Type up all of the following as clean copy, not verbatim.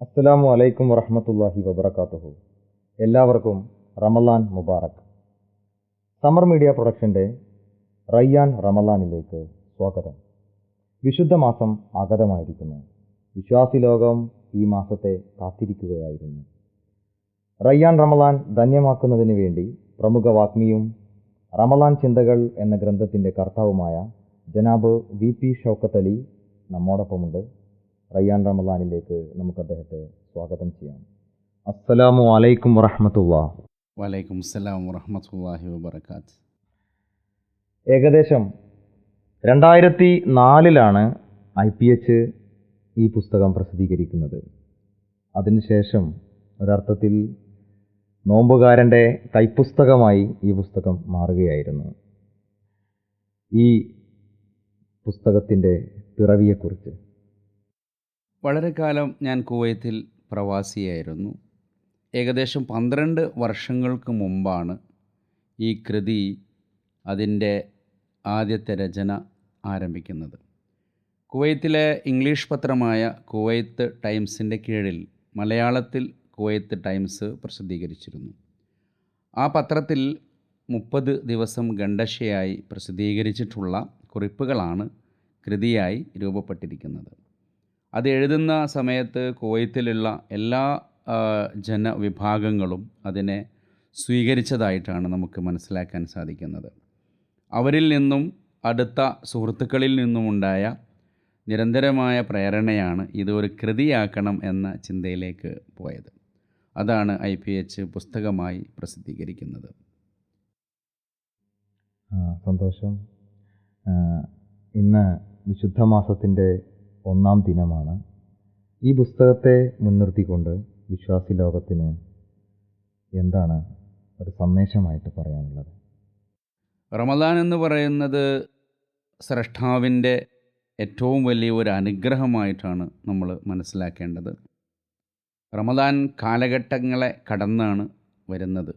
അസ്സലാമു അലൈക്കും വറഹ്മത്തുള്ളാഹി വബറകാതുഹു. എല്ലാവർക്കും റമളാൻ മുബാറക്. സമർ മീഡിയ പ്രൊഡക്ഷൻ്റെ റയ്യാൻ റമളാനിലേക്ക് സ്വാഗതം. വിശുദ്ധ മാസം ആഗതമായിരിക്കുന്നു. വിശ്വാസി ലോകം ഈ മാസത്തെ കാത്തിരിക്കുകയായിരുന്നു. റയ്യാൻ റമളാൻ ധന്യമാക്കുന്നതിന് വേണ്ടി പ്രമുഖ വാഗ്മിയും റമളാൻ ചിന്തകൾ എന്ന ഗ്രന്ഥത്തിൻ്റെ കർത്താവുമായ ജനാബ് VP ഷൗക്കത്ത് അലി നമ്മോടൊപ്പമുണ്ട്. റയ്യാൻ റമളാനിലേക്ക് നമുക്ക് അദ്ദേഹത്തെ സ്വാഗതം ചെയ്യാം. അസ്സലാമു അലൈക്കും വറഹ്മത്തുള്ളാഹി. വലൈക്കും അസ്സലാം വറഹ്മത്തുള്ളാഹി വബറകാത്ത്. ഏകദേശം 2004 IPH ഈ പുസ്തകം പ്രസിദ്ധീകരിക്കുന്നത്. അതിനുശേഷം ഒരർത്ഥത്തിൽ നോമ്പുകാരൻ്റെ കൈപ്പുസ്തകമായി ഈ പുസ്തകം മാറുകയായിരുന്നു. ഈ പുസ്തകത്തിൻ്റെ പിറവിയെക്കുറിച്ച് വളരെ കാലം ഞാൻ കുവൈത്തിൽ പ്രവാസിയായിരുന്നു. ഏകദേശം 12 വർഷങ്ങൾക്ക് മുമ്പാണ് ഈ കൃതി അതിൻ്റെ ആദ്യത്തെ രചന ആരംഭിക്കുന്നത്. കുവൈത്തിലെ ഇംഗ്ലീഷ് പത്രമായ കുവൈത്ത് ടൈംസിൻ്റെ കീഴിൽ മലയാളത്തിൽ കുവൈത്ത് ടൈംസ് പ്രസിദ്ധീകരിച്ചിരുന്നു. ആ പത്രത്തിൽ 30 ദിവസം ഖണ്ഡശയായി പ്രസിദ്ധീകരിച്ചിട്ടുള്ള കുറിപ്പുകളാണ് കൃതിയായി രൂപപ്പെട്ടിരിക്കുന്നത്. അത് എഴുതുന്ന സമയത്ത് കുവൈത്തിലുള്ള എല്ലാ ജനവിഭാഗങ്ങളും അതിനെ സ്വീകരിച്ചതായിട്ടാണ് നമുക്ക് മനസ്സിലാക്കാൻ സാധിക്കുന്നത്. അവരിൽ നിന്നും അടുത്ത സുഹൃത്തുക്കളിൽ നിന്നുമുണ്ടായ നിരന്തരമായ പ്രേരണയാണ് ഇത് ഒരു കൃതിയാക്കണം എന്ന ചിന്തയിലേക്ക് പോയത്. അതാണ് IPH പുസ്തകമായി പ്രസിദ്ധീകരിക്കുന്നത്. സന്തോഷം. ഇന്ന് വിശുദ്ധ മാസത്തിൻ്റെ 1-ാം ദിനമാണ്. ഈ പുസ്തകത്തെ മുൻനിർത്തിക്കൊണ്ട് വിശ്വാസി ലോകത്തിന് എന്താണ് ഒരു സന്ദേശമായിട്ട് പറയാനുള്ളത്? റമദാൻ എന്ന് പറയുന്നത് സ്രഷ്ടാവിൻ്റെ ഏറ്റവും വലിയ ഒരു അനുഗ്രഹമായിട്ടാണ് നമ്മൾ മനസ്സിലാക്കേണ്ടത്. റമദാൻ കാലഘട്ടങ്ങളെ കടന്നാണ് വരുന്നത്.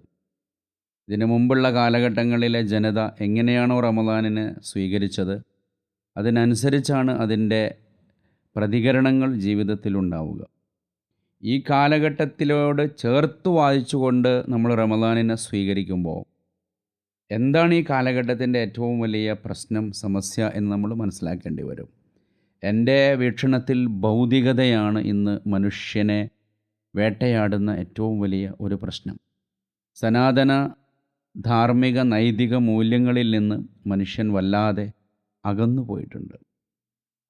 ഇതിനു മുമ്പുള്ള കാലഘട്ടങ്ങളിലെ ജനത എങ്ങനെയാണോ റമദാനിനെ സ്വീകരിച്ചത് അതിനനുസരിച്ചാണ് അതിൻ്റെ പ്രതികരണങ്ങൾ ജീവിതത്തിലുണ്ടാവുക. ഈ കാലഘട്ടത്തിലോട് ചേർത്ത് വായിച്ചുകൊണ്ട് നമ്മൾ റമദാനിനെ സ്വീകരിക്കുമ്പോൾ എന്താണ് ഈ കാലഘട്ടത്തിൻ്റെ ഏറ്റവും വലിയ പ്രശ്നം, സമസ്യ എന്ന് നമ്മൾ മനസ്സിലാക്കേണ്ടി വരും. എൻ്റെ വീക്ഷണത്തിൽ ഭൗതികതയാണ് ഇന്ന് മനുഷ്യനെ വേട്ടയാടുന്ന ഏറ്റവും വലിയ ഒരു പ്രശ്നം. സനാതന ധാർമ്മിക നൈതിക മൂല്യങ്ങളിൽ നിന്ന് മനുഷ്യൻ വല്ലാതെ അകന്നു പോയിട്ടുണ്ട്.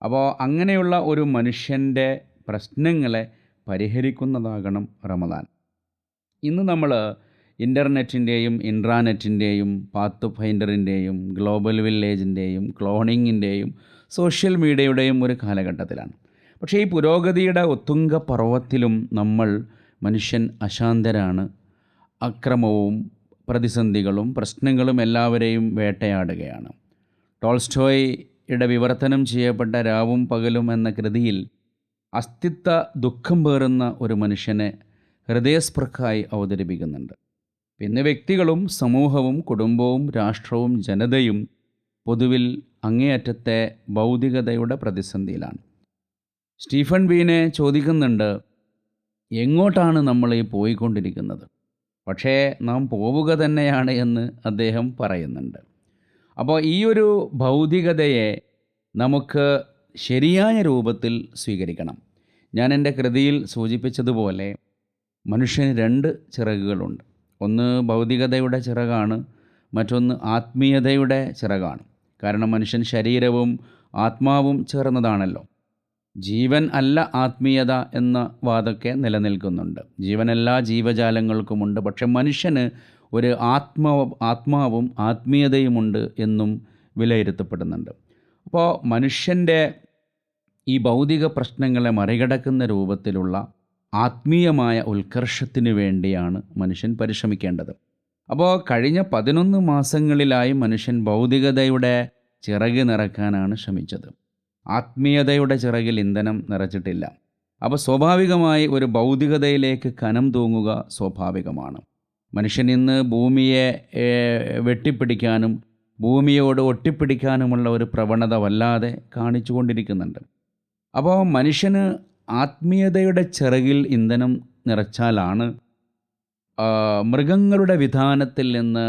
അപ്പോൾ അങ്ങനെയുള്ള ഒരു മനുഷ്യൻ്റെ പ്രശ്നങ്ങളെ പരിഹരിക്കുന്നതാകണം റമദാൻ. ഇന്ന് നമ്മൾ ഇൻ്റർനെറ്റിൻ്റെയും ഇൻട്രാനെറ്റിൻ്റെയും പാത്ത് ഫൈൻഡറിൻ്റെയും ഗ്ലോബൽ വില്ലേജിൻ്റെയും ക്ലോണിങ്ങിൻ്റെയും സോഷ്യൽ മീഡിയയുടെയും ഒരു കാലഘട്ടത്തിലാണ്. പക്ഷേ ഈ പുരോഗതിയുടെ ഒത്തുംഗ പർവ്വത്തിലും മനുഷ്യൻ അശാന്തരാണ്. അക്രമവും പ്രതിസന്ധികളും പ്രശ്നങ്ങളും എല്ലാവരെയും വേട്ടയാടുകയാണ്. ടോൾസ്റ്റോയുടെ വിവർത്തനം ചെയ്യപ്പെട്ട രാവും പകലും എന്ന കൃതിയിൽ അസ്തിത്വ ദുഃഖം പേറുന്ന ഒരു മനുഷ്യനെ ഹൃദയസ്പൃക്കായി അവതരിപ്പിക്കുന്നുണ്ട്. പിന്നെ വ്യക്തികളും സമൂഹവും കുടുംബവും രാഷ്ട്രവും ജനതയും പൊതുവിൽ അങ്ങേയറ്റത്തെ ഭൗതികതയുടെ പ്രതിസന്ധിയിലാണ്. സ്റ്റീഫൻ ബീനെ ചോദിക്കുന്നുണ്ട്, എങ്ങോട്ടാണ് നമ്മൾ ഈ പോയിക്കൊണ്ടിരിക്കുന്നത്? പക്ഷേ നാം പോവുക തന്നെയാണ് എന്ന് അദ്ദേഹം പറയുന്നുണ്ട്. അപ്പോൾ ഈ ഒരു ഭൗതികതയെ നമുക്ക് ശരിയായ രൂപത്തിൽ സ്വീകരിക്കണം. ഞാൻ എൻ്റെ കൃതിയിൽ സൂചിപ്പിച്ചതുപോലെ മനുഷ്യന് 2 ചിറകുകളുണ്ട്. ഒന്ന് ഭൗതികതയുടെ ചിറകാണ്, മറ്റൊന്ന് ആത്മീയതയുടെ ചിറകാണ്. കാരണം മനുഷ്യൻ ശരീരവും ആത്മാവും ചേർന്നതാണല്ലോ. ജീവൻ അല്ല ആത്മീയത എന്ന വാദമൊക്കെ നിലനിൽക്കുന്നുണ്ട്. ജീവൻ എല്ലാ ജീവജാലങ്ങൾക്കുമുണ്ട്. പക്ഷെ മനുഷ്യന് ഒരു ആത്മാവും ആത്മീയതയുമുണ്ട് എന്നും വിലയിരുത്തപ്പെടുന്നുണ്ട്. അപ്പോൾ മനുഷ്യൻ്റെ ഈ ഭൗതിക പ്രശ്നങ്ങളെ മറികടക്കുന്ന രൂപത്തിലുള്ള ആത്മീയമായ ഉത്കർഷത്തിന് വേണ്ടിയാണ് മനുഷ്യൻ പരിശ്രമിക്കേണ്ടത്. അപ്പോൾ കഴിഞ്ഞ 11 മാസങ്ങളിലായി മനുഷ്യൻ ഭൗതികതയുടെ ചിറക് നിറക്കാനാണ് ശ്രമിച്ചത്. ആത്മീയതയുടെ ചിറകിൽ ഇന്ധനം നിറച്ചിട്ടില്ല. അപ്പോൾ സ്വാഭാവികമായി ഒരു ഭൗതികതയിലേക്ക് കനം തൂങ്ങുക സ്വാഭാവികമാണ്. മനുഷ്യൻ ഇന്ന് ഭൂമിയെ വെട്ടിപ്പിടിക്കാനും ഭൂമിയോട് ഒട്ടിപ്പിടിക്കാനുമുള്ള ഒരു പ്രവണത വല്ലാതെ കാണിച്ചു കൊണ്ടിരിക്കുന്നുണ്ട്. അപ്പോൾ മനുഷ്യന് ആത്മീയതയുടെ ചിറകിൽ ഇന്ധനം നിറച്ചാലാണ് മൃഗങ്ങളുടെ വിധാനത്തിൽ നിന്ന്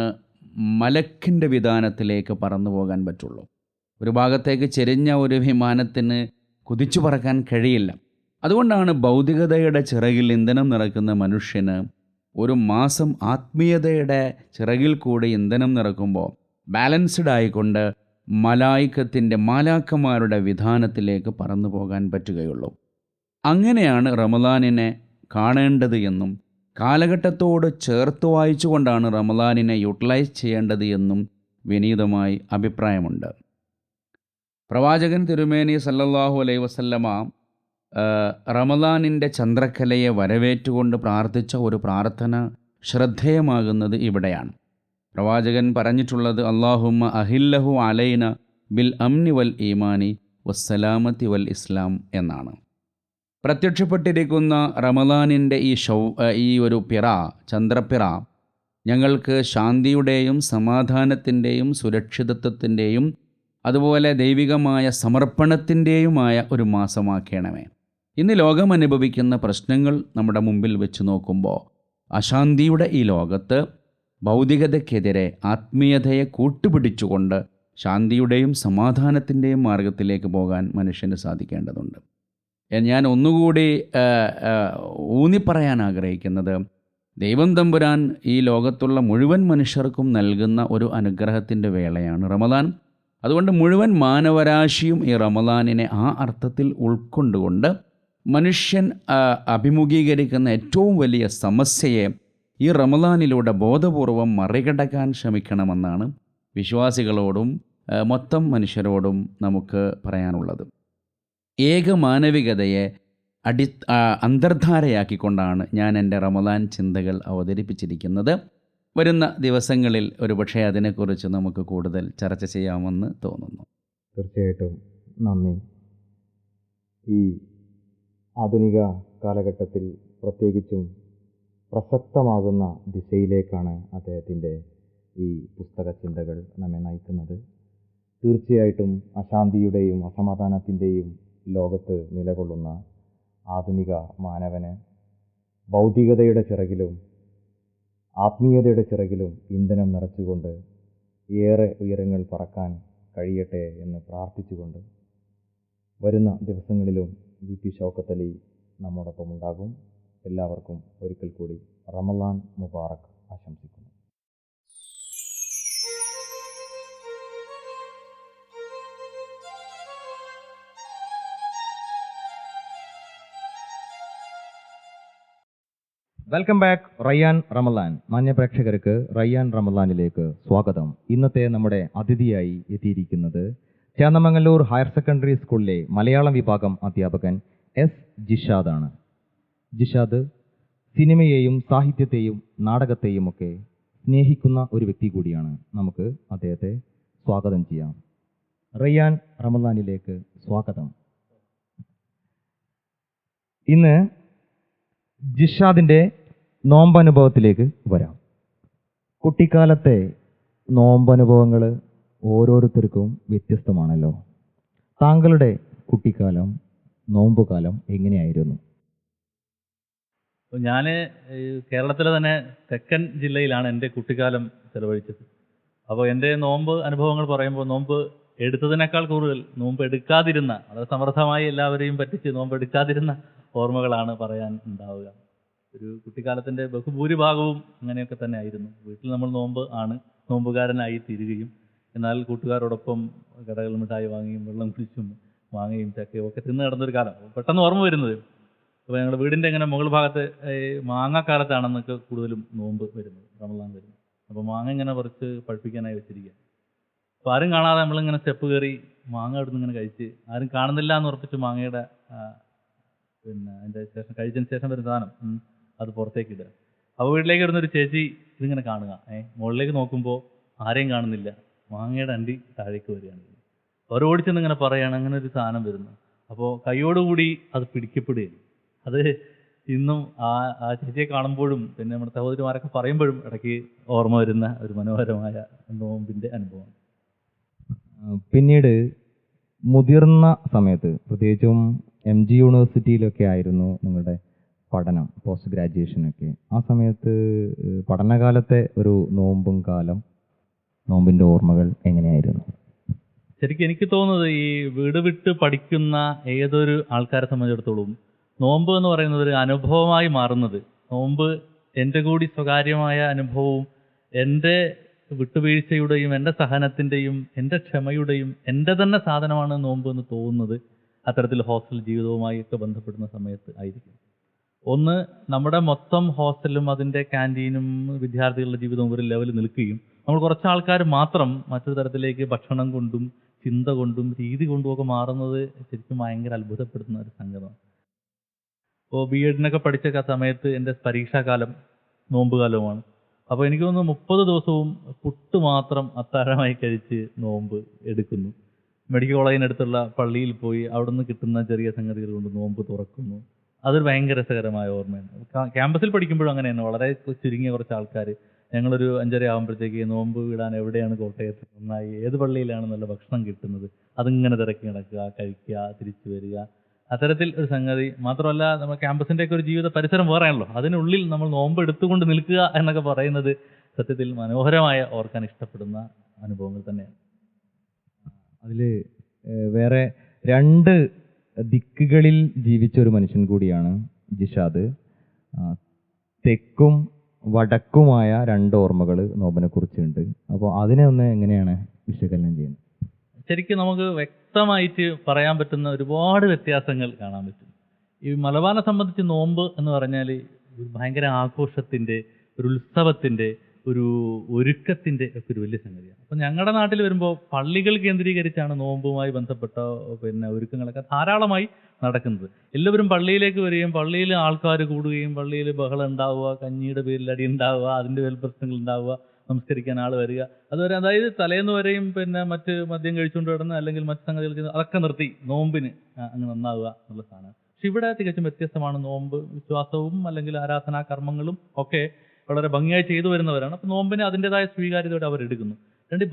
മലക്കിൻ്റെ വിധാനത്തിലേക്ക് പറന്നു പോകാൻ പറ്റുള്ളൂ. ഒരു ഭാഗത്തേക്ക് ചെരിഞ്ഞ ഒരു വിമാനത്തിന് കുതിച്ചു പറക്കാൻ കഴിയില്ല. അതുകൊണ്ടാണ് ഭൗതികതയുടെ ചിറകിൽ ഇന്ധനം നിറക്കുന്ന മനുഷ്യന് ഒരു മാസം ആത്മീയതയുടെ ചിറകിൽ കൂടി ഇന്ധനം നിറക്കുമ്പോൾ ബാലൻസ്ഡ് ആയിക്കൊണ്ട് മാലാഖമാരുടെ വിധാനത്തിലേക്ക് പറന്നു പോകാൻ പറ്റുകയുള്ളൂ. അങ്ങനെയാണ് റമദാനിനെ കാണേണ്ടത് എന്നും കാലഘട്ടത്തോട് ചേർത്ത് വായിച്ചുകൊണ്ടാണ് റമദാനിനെ യൂട്ടിലൈസ് ചെയ്യേണ്ടത് എന്നും വിനീതമായി അഭിപ്രായമുണ്ട്. പ്രവാചകൻ തിരുമേനി സല്ലല്ലാഹു അലൈഹി വസല്ലമ റമദാനിൻ്റെ ചന്ദ്രക്കലയെ വരവേറ്റുകൊണ്ട് പ്രാർത്ഥിച്ച ഒരു പ്രാർത്ഥന ശ്രദ്ധേയമാകുന്നത് ഇവിടെയാണ്. പ്രവാചകൻ പറഞ്ഞിട്ടുള്ളത് അല്ലാഹുമ്മ അഹില്ലഹു അലൈന ബിൽ അംനി വൽ ഈമാനി വസ്സലാമത്തി വൽ ഇസ്ലാം എന്നാണ്. പ്രത്യക്ഷപ്പെട്ടിരിക്കുന്ന റമദാനിൻ്റെ ഈ ഒരു ചന്ദ്രപ്പിറ ഞങ്ങൾക്ക് ശാന്തിയുടെയും സമാധാനത്തിൻ്റെയും സുരക്ഷിതത്വത്തിൻ്റെയും അതുപോലെ ദൈവികമായ സമർപ്പണത്തിൻ്റെയുമായ ഒരു മാസമാക്കണമേ. ഇന്ന് ലോകം അനുഭവിക്കുന്ന പ്രശ്നങ്ങൾ നമ്മുടെ മുമ്പിൽ വെച്ച് നോക്കുമ്പോൾ അശാന്തിയുടെ ഈ ലോകത്ത് ഭൗതികതയ്ക്കെതിരെ ആത്മീയതയെ കൂട്ടുപിടിച്ചുകൊണ്ട് ശാന്തിയുടെയും സമാധാനത്തിൻ്റെയും മാർഗത്തിലേക്ക് പോകാൻ മനുഷ്യന് സാധിക്കേണ്ടതുണ്ട്. ഞാൻ ഒന്നുകൂടി ഊന്നിപ്പറയാൻ ആഗ്രഹിക്കുന്നത്, ദൈവം തമ്പുരാൻ ഈ ലോകത്തുള്ള മുഴുവൻ മനുഷ്യർക്കും നൽകുന്ന ഒരു അനുഗ്രഹത്തിൻ്റെ വേളയാണ് റമദാൻ. അതുകൊണ്ട് മുഴുവൻ മാനവരാശിയും ഈ റമദാനിനെ ആ അർത്ഥത്തിൽ ഉൾക്കൊണ്ടുകൊണ്ട് മനുഷ്യൻ അഭിമുഖീകരിക്കുന്ന ഏറ്റവും വലിയ സമസ്യയെ ഈ റമദാനിലൂടെ ബോധപൂർവം മറികടക്കാൻ ശ്രമിക്കണമെന്നാണ് വിശ്വാസികളോടും മൊത്തം മനുഷ്യരോടും നമുക്ക് പറയാനുള്ളത്. ഏകമാനവികതയെ അന്തർധാരയാക്കിക്കൊണ്ടാണ് ഞാൻ എൻ്റെ റമദാൻ ചിന്തകൾ അവതരിപ്പിച്ചിരിക്കുന്നത്. വരുന്ന ദിവസങ്ങളിൽ ഒരുപക്ഷെ അതിനെക്കുറിച്ച് നമുക്ക് കൂടുതൽ ചർച്ച ചെയ്യാമെന്ന് തോന്നുന്നു. തീർച്ചയായിട്ടും നന്ദി. ഈ ആധുനിക കാലഘട്ടത്തിൽ പ്രത്യേകിച്ചും പ്രസക്തമാകുന്ന ദിശയിലേക്കാണ് അദ്ദേഹത്തിൻ്റെ ഈ പുസ്തക ചിന്തകൾ നമ്മെ നയിക്കുന്നത്. തീർച്ചയായിട്ടും അശാന്തിയുടെയും അസമാധാനത്തിൻ്റെയും ലോകത്ത് നിലകൊള്ളുന്ന ആധുനിക മാനവന് ഭൗതികതയുടെ ചിറകിലും ആത്മീയതയുടെ ചിറകിലും ഇന്ധനം നിറച്ചുകൊണ്ട് ഏറെ ഉയരങ്ങൾ പറക്കാൻ കഴിയട്ടെ എന്ന് പ്രാർത്ഥിച്ചുകൊണ്ട് വരുന്ന ദിവസങ്ങളിലും VP ഷൗക്കത്ത് അലി നമ്മോടൊപ്പം ഉണ്ടാകും. എല്ലാവർക്കും ഒരിക്കൽ കൂടി റമദാൻ മുബാറക് ആശംസിക്കുന്നു. Welcome back Rayyan Ramadan. മാന്യ പ്രേക്ഷകർക്ക് റയ്യാൻ റമദാനിലേക്ക് സ്വാഗതം. ഇന്നത്തെ നമ്മുടെ അതിഥിയായി എത്തിയിരിക്കുന്നത് ചേന്നമംഗല്ലൂർ ഹയർ സെക്കൻഡറി സ്കൂളിലെ മലയാളം വിഭാഗം അധ്യാപകൻ S. ജിഷാദാണ്. ജിഷാദ് സിനിമയെയും സാഹിത്യത്തെയും നാടകത്തെയും ഒക്കെ സ്നേഹിക്കുന്ന ഒരു വ്യക്തി കൂടിയാണ്. നമുക്ക് അദ്ദേഹത്തെ സ്വാഗതം ചെയ്യാം. റയ്യാൻ റമദാനിലേക്ക് സ്വാഗതം. ഇന്ന് ജിഷാദിൻ്റെ നോമ്പനുഭവത്തിലേക്ക് വരാം. കുട്ടിക്കാലത്തെ നോമ്പനുഭവങ്ങൾ ഓരോരുത്തർക്കും വ്യത്യസ്തമാണല്ലോ. താങ്കളുടെ കുട്ടിക്കാലം, നോമ്പുകാലം എങ്ങനെയായിരുന്നു? ഞാൻ കേരളത്തിലെ തന്നെ തെക്കൻ ജില്ലയിലാണ് എൻ്റെ കുട്ടിക്കാലം ചെലവഴിച്ചത്. അപ്പോൾ എൻ്റെ നോമ്പ് അനുഭവങ്ങൾ പറയുമ്പോൾ നോമ്പ് എടുത്തതിനേക്കാൾ കൂടുതൽ നോമ്പ് എടുക്കാതിരുന്ന, അത് സമർത്ഥമായി എല്ലാവരെയും പറ്റിച്ച് നോമ്പ് എടുക്കാതിരുന്ന ഓർമ്മകളാണ് പറയാൻ ഉണ്ടാവുക. ഒരു കുട്ടിക്കാലത്തിൻ്റെ ബഹുഭൂരിഭാഗവും അങ്ങനെയൊക്കെ തന്നെ ആയിരുന്നു. വീട്ടിൽ നമ്മൾ നോമ്പുകാരനായി തീരുകയും എന്നാൽ കൂട്ടുകാരോടൊപ്പം കടകൾ മിഠായി വാങ്ങിയും വെള്ളം കുടിച്ചും മാങ്ങയും ചക്കയും ഒക്കെ തിന്ന് നടന്നൊരു കാലം പെട്ടെന്ന് ഓർമ്മ വരുന്നത്. അപ്പോൾ ഞങ്ങളുടെ വീടിൻ്റെ ഇങ്ങനെ മുകൾ ഭാഗത്ത് മാങ്ങാക്കാലത്താണെന്നൊക്കെ കൂടുതലും നോമ്പ് വരുന്നത്, റമദാൻ വരുന്നത്. അപ്പോൾ മാങ്ങ ഇങ്ങനെ കുറച്ച് പഴുപ്പിക്കാനായി വെച്ചിരിക്കുക. അപ്പോൾ ആരും കാണാതെ നമ്മളിങ്ങനെ സ്റ്റെപ്പ് കയറി മാങ്ങ ഇവിടുന്ന് ഇങ്ങനെ കഴിച്ച്, ആരും കാണുന്നില്ല എന്ന് ഉറപ്പിച്ച് മാങ്ങയുടെ അതിൻ്റെ ശേഷം കഴിച്ചതിന് ശേഷം വരുന്ന സാധനം അത് പുറത്തേക്ക് ഇടുക. അപ്പോൾ വീട്ടിലേക്ക് വരുന്നൊരു ചേച്ചി ഇതിങ്ങനെ കാണുക. മുകളിലേക്ക് നോക്കുമ്പോൾ ആരെയും കാണുന്നില്ല, മാങ്ങയുടെ അണ്ടി താഴേക്ക് വരികയാണ്. ഓരോടിച്ചെന്ന് ഇങ്ങനെ പറയുകയാണ് അങ്ങനെ ഒരു സാധനം വരുന്നു. അപ്പോൾ കൈയോടുകൂടി അത് പിടിക്കപ്പെടുകയാണ്. അത് ഇന്നും ആ ചേച്ചിയെ കാണുമ്പോഴും പിന്നെ നമ്മുടെ സഹോദരിമാരൊക്കെ പറയുമ്പോഴും ഇടയ്ക്ക് ഓർമ്മ വരുന്ന ഒരു മനോഹരമായ നോമ്പിൻ്റെ അനുഭവം. പിന്നീട് മുതിർന്ന സമയത്ത്, പ്രത്യേകിച്ചും MG യൂണിവേഴ്സിറ്റിയിലൊക്കെ ആയിരുന്നു നിങ്ങളുടെ പഠനം, പോസ്റ്റ് ഗ്രാജുവേഷനൊക്കെ. ആ സമയത്ത് പഠനകാലത്തെ ഒരു നോമ്പിൻ്റെ ഓർമ്മകൾ എങ്ങനെയായിരുന്നു? ശരിക്കും എനിക്ക് തോന്നുന്നത് ഈ വീട് വിട്ട് പഠിക്കുന്ന ഏതൊരു ആൾക്കാരെ സംബന്ധിച്ചിടത്തോളം നോമ്പ് എന്ന് പറയുന്നത് ഒരു അനുഭവമായി മാറുന്നത്, നോമ്പ് എൻ്റെ കൂടി സ്വകാര്യമായ അനുഭവവും എൻ്റെ വിട്ടുവീഴ്ചയുടെയും എൻ്റെ സഹനത്തിൻ്റെയും എൻ്റെ ക്ഷമയുടെയും എൻ്റെ തന്നെ സാധനമാണ് നോമ്പ് എന്ന് തോന്നുന്നത് അത്തരത്തിൽ ഹോസ്റ്റൽ ജീവിതവുമായി ഒക്കെ ബന്ധപ്പെടുന്ന സമയത്ത് ആയിരിക്കും. ഒന്ന്, നമ്മുടെ മൊത്തം ഹോസ്റ്റലും അതിൻ്റെ ക്യാൻറ്റീനും വിദ്യാർത്ഥികളുടെ ജീവിതവും ഒരു ലെവലിൽ നിൽക്കുകയും നമ്മൾ കുറച്ച് ആൾക്കാർ മാത്രം മറ്റൊരു തരത്തിലേക്ക് ഭക്ഷണം കൊണ്ടും ചിന്ത കൊണ്ടും രീതി കൊണ്ടും ഒക്കെ മാറുന്നത് ശരിക്കും ഭയങ്കര അത്ഭുതപ്പെടുത്തുന്ന ഒരു സംഗതമാണ്. ഇപ്പോൾ B.Edനൊക്കെ പഠിച്ച സമയത്ത് എൻ്റെ പരീക്ഷാകാലം നോമ്പ് കാലവുമാണ്. അപ്പോൾ എനിക്ക് തോന്നുന്നു 30 ദിവസവും പുട്ട് മാത്രം അത്താഴമായി കഴിച്ച് നോമ്പ് എടുക്കുന്നു. മെഡിക്കൽ കോളേജിനടുത്തുള്ള പള്ളിയിൽ പോയി അവിടെ നിന്ന് കിട്ടുന്ന ചെറിയ സംഗതികൾ കൊണ്ട് നോമ്പ് തുറക്കുന്നു. അതൊരു ഭയങ്കര രസകരമായ ഓർമ്മയാണ്. ക്യാമ്പസിൽ പഠിക്കുമ്പോഴും അങ്ങനെ തന്നെ, വളരെ ചുരുങ്ങിയ കുറച്ച് ആൾക്കാർ ഞങ്ങളൊരു 5:30 ആകുമ്പോഴത്തേക്ക് നോമ്പ് വിടാൻ എവിടെയാണ് കോട്ടയത്ത് നന്നായി ഏത് പള്ളിയിലാണ് നല്ല ഭക്ഷണം കിട്ടുന്നത്, അതിങ്ങനെ തിരക്കി നടക്കുക, കഴിക്കുക, തിരിച്ചു വരിക, അത്തരത്തിൽ ഒരു സംഗതി. മാത്രമല്ല നമ്മൾ ക്യാമ്പസിൻ്റെയൊക്കെ ഒരു ജീവിത പരിസരം വേറെയാണല്ലോ, അതിനുള്ളിൽ നമ്മൾ നോമ്പ് എടുത്തുകൊണ്ട് നിൽക്കുക എന്നൊക്കെ പറയുന്നത് സത്യത്തിൽ മനോഹരമായ, ഓർക്കാൻ ഇഷ്ടപ്പെടുന്ന അനുഭവങ്ങൾ തന്നെയാണ്. അതിൽ വേറെ 2 ദിക്കുകളിൽ ജീവിച്ച ഒരു മനുഷ്യൻ കൂടിയാണ് ജിഷാദ്. തെക്കും വടക്കുമായ 2 ഓർമ്മകൾ നോമ്പിനെ കുറിച്ചുണ്ട്. അപ്പോൾ അതിനെ ഒന്ന് എങ്ങനെയാണ് വിശകലനം ചെയ്യുന്നത്? ശരിക്കും നമുക്ക് വ്യക്തമായിട്ട് പറയാൻ പറ്റുന്ന ഒരുപാട് വ്യത്യാസങ്ങൾ കാണാൻ പറ്റും. ഈ മലബാറിനെ സംബന്ധിച്ച് നോമ്പ് എന്ന് പറഞ്ഞാൽ ഒരു ഭയങ്കര ആഘോഷത്തിൻ്റെ, ഒരു ഉത്സവത്തിൻ്റെ, ഒരു ഒരുക്കത്തിൻ്റെ ഒക്കെ ഒരു വലിയ സംഗതിയാണ്. അപ്പം ഞങ്ങളുടെ നാട്ടിൽ വരുമ്പോൾ പള്ളികൾ കേന്ദ്രീകരിച്ചാണ് നോമ്പുമായി ബന്ധപ്പെട്ട ഒരുക്കങ്ങളൊക്കെ ധാരാളമായി നടക്കുന്നത്. എല്ലാവരും പള്ളിയിലേക്ക് വരികയും പള്ളിയിൽ ആൾക്കാർ കൂടുകയും പള്ളിയിൽ ബഹളം ഉണ്ടാവുക, കഞ്ഞിയുടെ പേരിൽ അടി ഉണ്ടാവുക, അതിൻ്റെ പേരിൽ പ്രശ്നങ്ങൾ ഉണ്ടാവുക, നമസ്കരിക്കാൻ ആൾ വരിക, അതുവരെ അതായത് തലേന്ന് വരെയും മറ്റ് മദ്യം കഴിച്ചുകൊണ്ട് കിടന്ന് അല്ലെങ്കിൽ മറ്റ് സംഗതികൾ ചെയ്ത് അതൊക്കെ നിർത്തി നോമ്പിന് അങ്ങ് നന്നാവുക എന്നുള്ള സാധനം. പക്ഷെ ഇവിടെ തികച്ചും വ്യത്യസ്തമാണ്. നോമ്പ് വിശ്വാസവും അല്ലെങ്കിൽ ആരാധനാ കർമ്മങ്ങളും ഒക്കെ വളരെ ഭംഗിയായി ചെയ്തു വരുന്നവരാണ്. അപ്പോൾ നോമ്പിന് അതിൻ്റെതായ സ്വീകാര്യതയോടെ അവരെടുക്കുന്നു.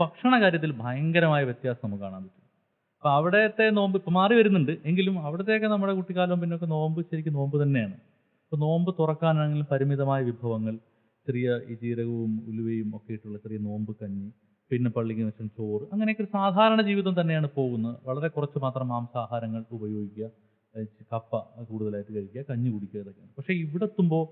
ഭക്ഷണ കാര്യത്തിൽ ഭയങ്കരമായ വ്യത്യാസം നമുക്ക് കാണാൻ പറ്റും. അപ്പോൾ അവിടത്തെ നോമ്പ് ഇപ്പോൾ മാറി വരുന്നുണ്ട്, എങ്കിലും അവിടത്തേക്ക് നമ്മുടെ കുട്ടിക്കാലം പിന്നൊക്കെ നോമ്പ് ശരിക്കും നോമ്പ് തന്നെയാണ്. ഇപ്പോൾ നോമ്പ് തുറക്കാനാണെങ്കിലും പരിമിതമായ വിഭവങ്ങൾ, ചെറിയ ഈ ജീരകവും ഉലുവയും ഒക്കെ ഇട്ടുള്ള ചെറിയ നോമ്പ് കഞ്ഞി, പിന്നെ പള്ളിക്ക് വെച്ചും ചോറ്, അങ്ങനെയൊക്കെ ഒരു സാധാരണ ജീവിതം തന്നെയാണ് പോകുന്നത്. വളരെ കുറച്ച് മാത്രം മാംസാഹാരങ്ങൾ ഉപയോഗിക്കുക, കപ്പ കൂടുതലായിട്ട് കഴിക്കുക, കഞ്ഞി കുടിക്കുക, ഇതൊക്കെയാണ്. പക്ഷേ ഇവിടെ എത്തുമ്പോൾ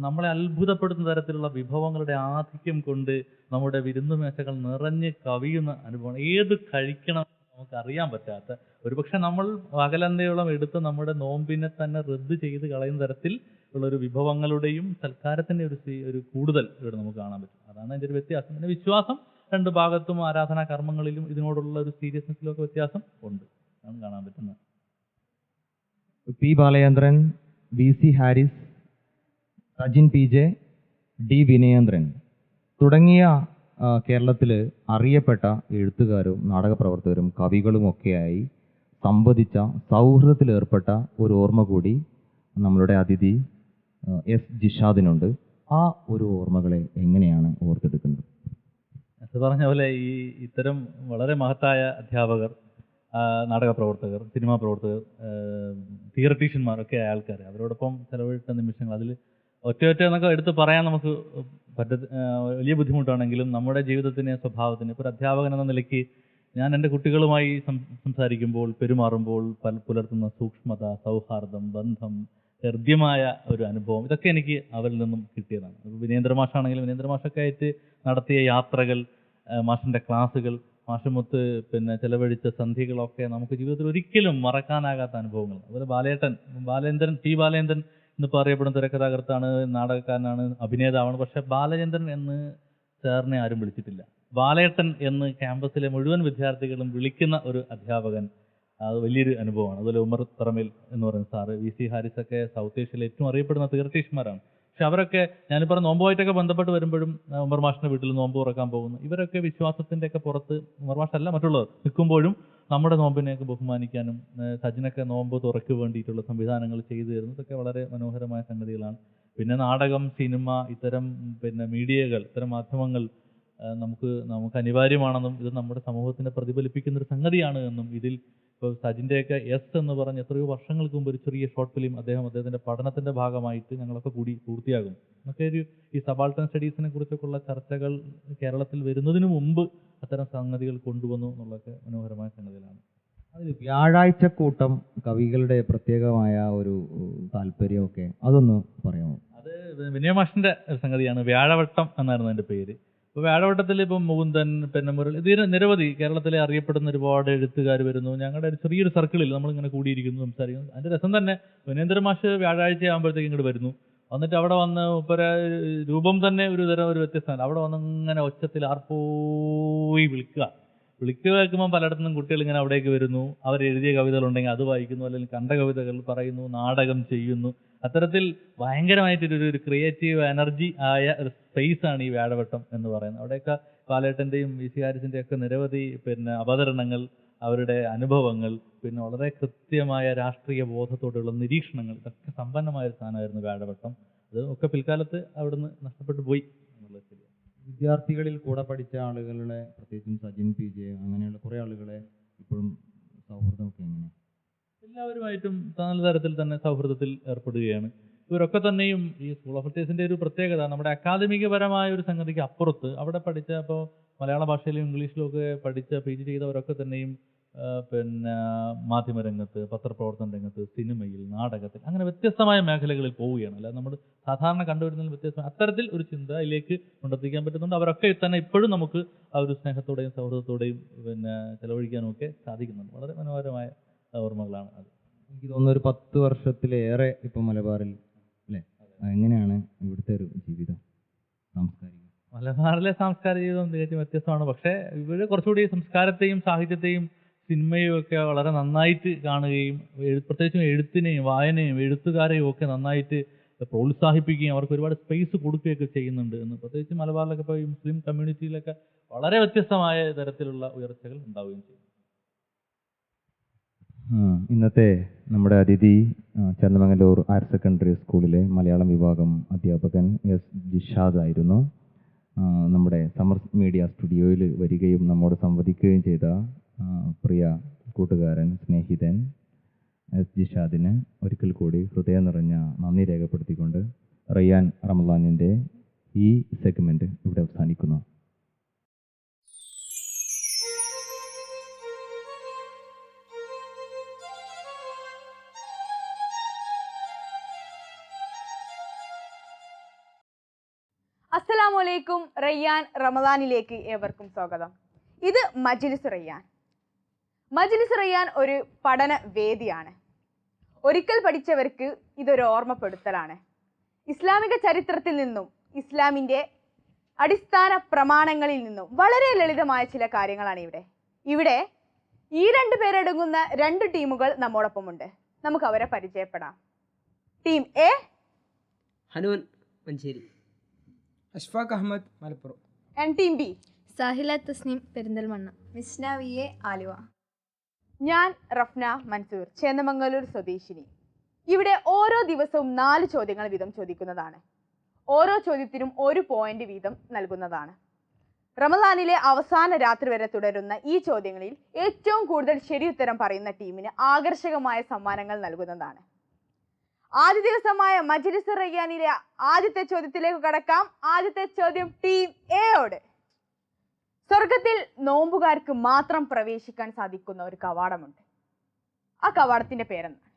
നമ്മളെ അത്ഭുതപ്പെടുത്തുന്ന തരത്തിലുള്ള വിഭവങ്ങളുടെ ആധിക്യം കൊണ്ട് നമ്മുടെ വിരുന്നു മേശകൾ നിറഞ്ഞ് കവിയുന്ന അനുഭവം. ഏത് കഴിക്കണം നമുക്ക് അറിയാൻ പറ്റാത്ത, ഒരുപക്ഷെ നമ്മൾ പകലന്തയോളം എടുത്ത് നമ്മുടെ നോമ്പിനെ തന്നെ റദ്ദ് ചെയ്ത് കളയുന്ന തരത്തിൽ ഉള്ളൊരു വിഭവങ്ങളുടെയും സൽക്കാരത്തിൻ്റെ ഒരു കൂടുതൽ ഇവിടെ നമുക്ക് കാണാൻ പറ്റും. അതാണ് അതിൻ്റെ ഒരു വ്യത്യാസം. പിന്നെ വിശ്വാസം 2 ഭാഗത്തും ആരാധനാ കർമ്മങ്ങളിലും ഇതിനോടുള്ള ഒരു സീരിയസ്നെസ്സിലും ഒക്കെ വ്യത്യാസം ഉണ്ട്, അതാണ് കാണാൻ പറ്റുന്നത്. P. Balachandran, VC Haris, Sajin PJ, D. Vinayendran തുടങ്ങിയ കേരളത്തിൽ അറിയപ്പെട്ട എഴുത്തുകാരും നാടകപ്രവർത്തകരും കവികളും ഒക്കെയായി സംവദിച്ച, സൗഹൃദത്തിലേർപ്പെട്ട ഒരു ഓർമ്മ കൂടി നമ്മളുടെ അതിഥി S. ജിഷാദിനുണ്ട്. ആ ഒരു ഓർമ്മകളെ എങ്ങനെയാണ് ഓർത്തെടുക്കുന്നത്? അത് പറഞ്ഞ പോലെ ഇത്തരം വളരെ മഹത്തായ അധ്യാപകർ, നാടകപ്രവർത്തകർ, സിനിമാ പ്രവർത്തകർ, തിയറട്ടീഷ്യന്മാരൊക്കെ ആൾക്കാർ, അവരോടൊപ്പം ചെലവഴിച്ച നിമിഷങ്ങൾ, അതിൽ ഒറ്റ എന്നൊക്കെ എടുത്ത് പറയാൻ നമുക്ക് വലിയ ബുദ്ധിമുട്ടാണെങ്കിലും നമ്മുടെ ജീവിതത്തിന്, സ്വഭാവത്തിന്, ഇപ്പോൾ ഒരു അധ്യാപകൻ എന്ന നിലയ്ക്ക് ഞാൻ എൻ്റെ കുട്ടികളുമായി സംസാരിക്കുമ്പോൾ, പെരുമാറുമ്പോൾ പുലർത്തുന്ന സൂക്ഷ്മത, സൗഹാർദ്ദം, ബന്ധം, ഹൃദ്യമായ ഒരു അനുഭവം, ഇതൊക്കെ എനിക്ക് അവരിൽ നിന്നും കിട്ടിയതാണ്. വിനേന്ദ്ര മാഷാണെങ്കിലും വിനേന്ദ്ര മാഷൊക്കെ ആയിട്ട് നടത്തിയ യാത്രകൾ, മാഷിൻ്റെ ക്ലാസ്സുകൾ, മാഷുമൊത്ത് ചെലവഴിച്ച സന്ധികളൊക്കെ നമുക്ക് ജീവിതത്തിൽ ഒരിക്കലും മറക്കാനാകാത്ത അനുഭവങ്ങൾ. അതുപോലെ ബാലേന്ദ്രൻ P. ബാലേന്ദ്രൻ എന്നിപ്പോൾ അറിയപ്പെടുന്ന തിരക്കഥാകൃത്താണ്, നാടകക്കാരനാണ്, അഭിനേതാവാണ്. പക്ഷെ ബാലചന്ദ്രൻ എന്ന് സാറിനെ ആരും വിളിച്ചിട്ടില്ല. ബാലേട്ടൻ എന്ന് ക്യാമ്പസിലെ മുഴുവൻ വിദ്യാർത്ഥികളും വിളിക്കുന്ന ഒരു അധ്യാപകൻ, അത് വലിയൊരു അനുഭവമാണ്. അതുപോലെ ഉമർ തറമേൽ എന്ന് പറയുന്ന സാറ്, VC ഹാരിസ് ഒക്കെ സൗത്ത് ഏഷ്യയിലെ ഏറ്റവും അറിയപ്പെടുന്ന തിയറട്ടീഷ്യന്മാരാണ്. പക്ഷെ അവരൊക്കെ ഞാനിപ്പോൾ നോമ്പുമായിട്ടൊക്കെ ബന്ധപ്പെട്ട് വരുമ്പോഴും ഉമർ മാഷിൻ്റെ വീട്ടിൽ നോമ്പ് തുറക്കാൻ പോകുന്നു. ഇവരൊക്കെ വിശ്വാസത്തിൻ്റെ ഒക്കെ പുറത്ത്, ഉമർ മാഷല്ല മറ്റുള്ളവർ നിൽക്കുമ്പോഴും നമ്മുടെ നോമ്പിനെയൊക്കെ ബഹുമാനിക്കാനും സജിനൊക്കെ നോമ്പ് തുറയ്ക്ക് വേണ്ടിയിട്ടുള്ള സംവിധാനങ്ങൾ ചെയ്തു തരുന്നു. ഇതൊക്കെ വളരെ മനോഹരമായ സംഗതികളാണ്. പിന്നെ നാടകം, സിനിമ, ഇത്തരം മീഡിയകൾ, ഇത്തരം മാധ്യമങ്ങൾ നമുക്ക് അനിവാര്യമാണെന്നും ഇത് നമ്മുടെ സമൂഹത്തിനെ പ്രതിഫലിപ്പിക്കുന്ന ഒരു സംഗതിയാണ് എന്നും ഇതിൽ ഇപ്പോൾ സജിൻ്റെയൊക്കെ എസ് എന്ന് പറഞ്ഞ് എത്രയോ വർഷങ്ങൾക്ക് മുമ്പ് ഒരു ചെറിയ ഷോർട്ട് ഫിലിം അദ്ദേഹത്തിൻ്റെ പഠനത്തിൻ്റെ ഭാഗമായിട്ട് ഞങ്ങളൊക്കെ കൂടി പൂർത്തിയാകും എന്നൊക്കെ ഈ സബാൾട്ടൺ സ്റ്റഡീസിനെ കുറിച്ചൊക്കെയുള്ള ചർച്ചകൾ കേരളത്തിൽ വരുന്നതിന് മുമ്പ് അത്തരം സംഗതികൾ കൊണ്ടുവന്നു എന്നുള്ളതൊക്കെ മനോഹരമായ സംഗതികളാണ്. അതിൽ വ്യാഴാഴ്ചക്കൂട്ടം കവികളുടെ പ്രത്യേകമായ ഒരു താല്പര്യമൊക്കെ അതൊന്ന് പറയാമോ? അത് വിനയമാഷിൻ്റെ ഒരു സംഗതിയാണ്. വ്യാഴവട്ടം എന്നായിരുന്നു അതിൻ്റെ പേര്. ഇപ്പോൾ വ്യാഴവട്ടത്തിൽ ഇപ്പം മുകുന്ദൻ, പെന്നമുരളി, ഇതിന് നിരവധി കേരളത്തിലെ അറിയപ്പെടുന്ന ഒരുപാട് എഴുത്തുകാർ വരുന്നു. ഞങ്ങളുടെ ഒരു ചെറിയൊരു സർക്കിളിൽ നമ്മളിങ്ങനെ കൂടിയിരിക്കുന്നു, സംസാരിക്കുന്നു. അതിൻ്റെ രസം തന്നെ വിനേന്ദ്ര മാഷ് വ്യാഴാഴ്ച ആകുമ്പോഴത്തേക്ക് ഇങ്ങോട്ട് വരുന്നു. വന്നിട്ട് അവിടെ വന്ന് രൂപം തന്നെ ഒരു വ്യത്യസ്തമാണ്. അവിടെ വന്ന് ഇങ്ങനെ ഒച്ചത്തിൽ ആർപ്പോയി വിളിക്കുക കേൾക്കുമ്പോൾ പലയിടത്തുനിന്നും കുട്ടികൾ ഇങ്ങനെ അവിടേക്ക് വരുന്നു. അവരെഴുതിയ കവിതകളുണ്ടെങ്കിൽ അത് വായിക്കുന്നു, അല്ലെങ്കിൽ കണ്ട കവിതകൾ പറയുന്നു, നാടകം ചെയ്യുന്നു. അത്തരത്തിൽ ഭയങ്കരമായിട്ടൊരു ക്രിയേറ്റീവ് എനർജി ആയ ഒരു സ്പേസാണ് ഈ വ്യാഴവട്ടം എന്ന് പറയുന്നത്. അവിടെയൊക്കെ പാലേട്ടൻ്റെയും വി സി ഹാരിസിൻ്റെയും ഒക്കെ നിരവധി അവതരണങ്ങൾ, അവരുടെ അനുഭവങ്ങൾ, വളരെ കൃത്യമായ രാഷ്ട്രീയ ബോധത്തോടുള്ള നിരീക്ഷണങ്ങൾ, ഇതൊക്കെ സമ്പന്നമായ ഒരു സ്ഥാനമായിരുന്നു വ്യാഴവട്ടം. അത് ഒക്കെ പിൽക്കാലത്ത് അവിടുന്ന് നഷ്ടപ്പെട്ടു പോയി എന്നുള്ളത് ശരിയാണ്. വിദ്യാർത്ഥികളിൽ കൂടെ പഠിച്ച ആളുകളുടെ, പ്രത്യേകിച്ചും സജിൻ പി ജെ അങ്ങനെയുള്ള കുറേ ആളുകളെ ഇപ്പോഴും സൗഹൃദമൊക്കെ എങ്ങനെയാണ്? എല്ലാവരുമായിട്ടും നല്ല തരത്തിൽ തന്നെ സൗഹൃദത്തിൽ ഏർപ്പെടുകയാണ്. ഇവരൊക്കെ തന്നെയും ഈ സ്കൂൾ ഓഫ് അഫയേഴ്സിൻ്റെ ഒരു പ്രത്യേകത, നമ്മുടെ അക്കാദമികപരമായ ഒരു സംഗതിക്ക് അപ്പുറത്ത് അവിടെ പഠിച്ച, ഇപ്പോൾ മലയാള ഭാഷയിലും ഇംഗ്ലീഷിലും ഒക്കെ പഠിച്ച പി ജി ചെയ്തവരൊക്കെ തന്നെയും മാധ്യമരംഗത്ത്, പത്രപ്രവർത്തന രംഗത്ത്, സിനിമയിൽ, നാടകത്തിൽ, അങ്ങനെ വ്യത്യസ്തമായ മേഖലകളിൽ പോവുകയാണ്. അല്ലാതെ നമ്മൾ സാധാരണ കണ്ടുവരുന്നതിൽ വ്യത്യസ്തം അത്തരത്തിൽ ഒരു ചിന്തയിലേക്ക് കൊണ്ടെത്തിക്കാൻ പറ്റുന്നുണ്ട്. അവരൊക്കെ തന്നെ ഇപ്പോഴും നമുക്ക് ആ ഒരു സ്നേഹത്തോടെയും സൗഹൃദത്തോടെയും ചെലവഴിക്കാനും ഒക്കെ സാധിക്കുന്നുണ്ട്. വളരെ മനോഹരമായ ഓർമ്മകളാണ് അത്. എനിക്ക് തോന്നുന്നു ഒരു 10 വർഷത്തിലേറെ ഇപ്പം മലബാറിൽ അല്ലേ? എങ്ങനെയാണ് ഇവിടുത്തെ ഒരു ജീവിതം, സാംസ്കാരികം? മലബാറിലെ സാംസ്കാരിക ജീവിതം തികച്ചും വ്യത്യസ്തമാണ്. പക്ഷേ ഇവിടെ കുറച്ചുകൂടി സംസ്കാരത്തെയും സാഹിത്യത്തെയും സിനിമയും ഒക്കെ വളരെ നന്നായിട്ട് കാണുകയും പ്രത്യേകിച്ചും എഴുത്തിനെയും വായനയും എഴുത്തുകാരെയും ഒക്കെ നന്നായിട്ട് പ്രോത്സാഹിപ്പിക്കുകയും അവർക്ക് ഒരുപാട് സ്പേസ് കൊടുക്കുകയൊക്കെ ചെയ്യുന്നുണ്ട് എന്ന്. പ്രത്യേകിച്ച് മലബാറിലൊക്കെ ഇപ്പോൾ ഈ മുസ്ലിം കമ്മ്യൂണിറ്റിയിലൊക്കെ വളരെ വ്യത്യസ്തമായ തരത്തിലുള്ള ഉയർച്ചകൾ ഉണ്ടാവുകയും ചെയ്യും. ഇന്നത്തെ നമ്മുടെ അതിഥി ചേന്ദമംഗലൂർ ഹയർ സെക്കൻഡറി സ്കൂളിലെ മലയാളം വിഭാഗം അധ്യാപകൻ എസ് ജിഷാദ് ആയിരുന്നു. നമ്മുടെ സമർ മീഡിയ സ്റ്റുഡിയോയിൽ വരികയും നമ്മോട് സംവദിക്കുകയും ചെയ്ത പ്രിയ കൂട്ടുകാരൻ, സ്നേഹിതൻ എസ് ജിഷാദിന് ഒരിക്കൽ കൂടി ഹൃദയം നിറഞ്ഞ നന്ദി രേഖപ്പെടുത്തിക്കൊണ്ട് റയ്യാൻ റമലാനിൻ്റെ ഈ സെഗ്മെൻറ്റ് ഇവിടെ അവസാനിക്കുന്നു. അസ്സലാമലൈക്കും. റയ്യാൻ റമദാനിലേക്ക് ഏവർക്കും സ്വാഗതം. ഇത് മജ്ലിസ് റയ്യാൻ. മജ്ലിസ് റയ്യാൻ ഒരു പഠന വേദിയാണ്. ഒരിക്കൽ പഠിച്ചവർക്ക് ഇതൊരു ഓർമ്മപ്പെടുത്തലാണ്. ഇസ്ലാമിക ചരിത്രത്തിൽ നിന്നും ഇസ്ലാമിൻ്റെ അടിസ്ഥാന പ്രമാണങ്ങളിൽ നിന്നും വളരെ ലളിതമായ ചില കാര്യങ്ങളാണ് ഇവിടെ ഈ 2 പേരടങ്ങുന്ന 2 ടീമുകൾ നമ്മോടൊപ്പമുണ്ട്. നമുക്ക് അവരെ പരിചയപ്പെടാം. Team A Hanun Manjeri, Ashfaq Ahmed Malappuram. And team B Sahila Thasneem Perinthalmanna, Misna V A Aluva. ഞാൻ റഫ്ന മൻസൂർ, ചേന്ദമംഗലൂർ സ്വദേശിനി. ഇവിടെ ഓരോ ദിവസവും 4 ചോദ്യങ്ങൾ വീതം ചോദിക്കുന്നതാണ്. ഓരോ ചോദ്യത്തിനും 1 പോയിന്റ് വീതം നൽകുന്നതാണ്. റമദാനിലെ അവസാന രാത്രി വരെ തുടരുന്ന ഈ ചോദ്യങ്ങളിൽ ഏറ്റവും കൂടുതൽ ശരിയുത്തരം പറയുന്ന ടീമിന് ആകർഷകമായ സമ്മാനങ്ങൾ നൽകുന്നതാണ്. ആദ്യ ദിവസമായ മജ്ലിസ് റയ്യാനിലെ ആദ്യത്തെ ചോദ്യത്തിലേക്ക് കടക്കാം. ആദ്യത്തെ ചോദ്യം ടീം എയോട്. സ്വർഗത്തിൽ നോമ്പുകാർക്ക് മാത്രം പ്രവേശിക്കാൻ സാധിക്കുന്ന ഒരു കവാടമുണ്ട്. ആ കവാടത്തിന്റെ പേരെന്താണ്?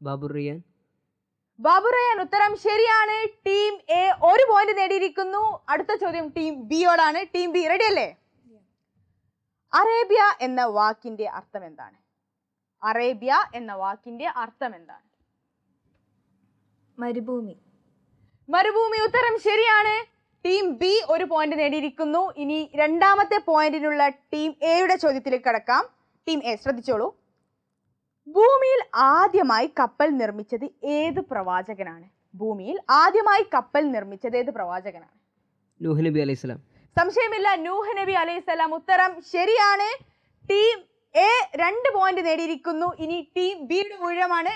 ബാബുർ റയ്യാൻ. ബാബുർ റയ്യാൻ ഉത്തരം ശരിയാണ്. ടീം എ 1 പോയിന്റ് നേടിയിരിക്കുന്നു. അടുത്ത ചോദ്യം ടീം ബിയോടാണ്. ടീം ബി റെഡി അല്ലേ? അറേബ്യ എന്ന വാക്കിന്റെ അർത്ഥം എന്താണ്? അറേബ്യ എന്ന വാക്കിന്റെ അർത്ഥം എന്താണ്? മരുഭൂമി. മരുഭൂമി ഉത്തരം ശരിയാണ്. ടീം ബി 1 പോയിന്റ് നേടിയിരിക്കുന്നു. ഇനി രണ്ടാമത്തെ പോയിന്റിനുള്ള ടീം എയുടെ ചോദ്യത്തിലേക്ക് കടക്കാം. ടീം എ ശ്രദ്ധിച്ചോളൂ. ഭൂമിയിൽ ആദ്യമായി കപ്പൽ നിർമ്മിച്ചത് ഏത് പ്രവാചകനാണ്? ഭൂമിയിൽ ആദ്യമായി കപ്പൽ നിർമ്മിച്ചത് ഏത് പ്രവാചകനാണ്? നൂഹ് നബി അലൈഹിസ്സലാം. സംശയമില്ല, നൂഹ് നബി അലൈഹിസ്സലാം. ഉത്തരം ശരിയാണ്. ടീം എ 2 പോയിന്റ് നേടിയിരിക്കുന്നു. ഇനി ടീം ബിയുടെ ഊഴമാണ്.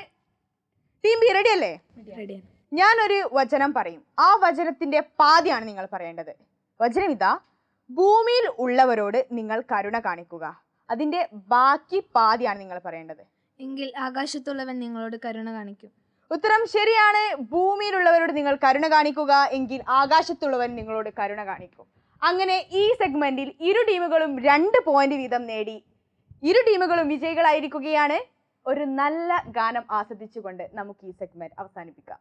ടീം ബി റെഡി അല്ലേ? റെഡിയാണ്. ഞാനൊരു വചനം പറയും. ആ വചനത്തിന്റെ പാതിയാണ് നിങ്ങൾ പറയേണ്ടത്. വചനം ഇതാ, ഭൂമിയിൽ ഉള്ളവരോട് നിങ്ങൾ കരുണ കാണിക്കുക. അതിൻ്റെ ബാക്കി പാതിയാണ് നിങ്ങൾ പറയേണ്ടത്. എങ്കിൽ ആകാശത്തുള്ളവൻ നിങ്ങളോട് കരുണ കാണിക്കും. ഉത്തരം ശരിയാണ്. ഭൂമിയിലുള്ളവരോട് നിങ്ങൾ കരുണ കാണിക്കുക, എങ്കിൽ ആകാശത്തുള്ളവൻ നിങ്ങളോട് കരുണ കാണിക്കും. അങ്ങനെ ഈ സെഗ്മെന്റിൽ ഇരു ടീമുകളും 2 പോയിന്റ് വീതം നേടി. ഇരു ടീമുകളും വിജയികളായിരിക്കുകയാണ്. ഒരു നല്ല ഗാനം ആസ്വദിച്ചുകൊണ്ട് നമുക്ക് ഈ സെഗ്മെന്റ് അവസാനിപ്പിക്കാം.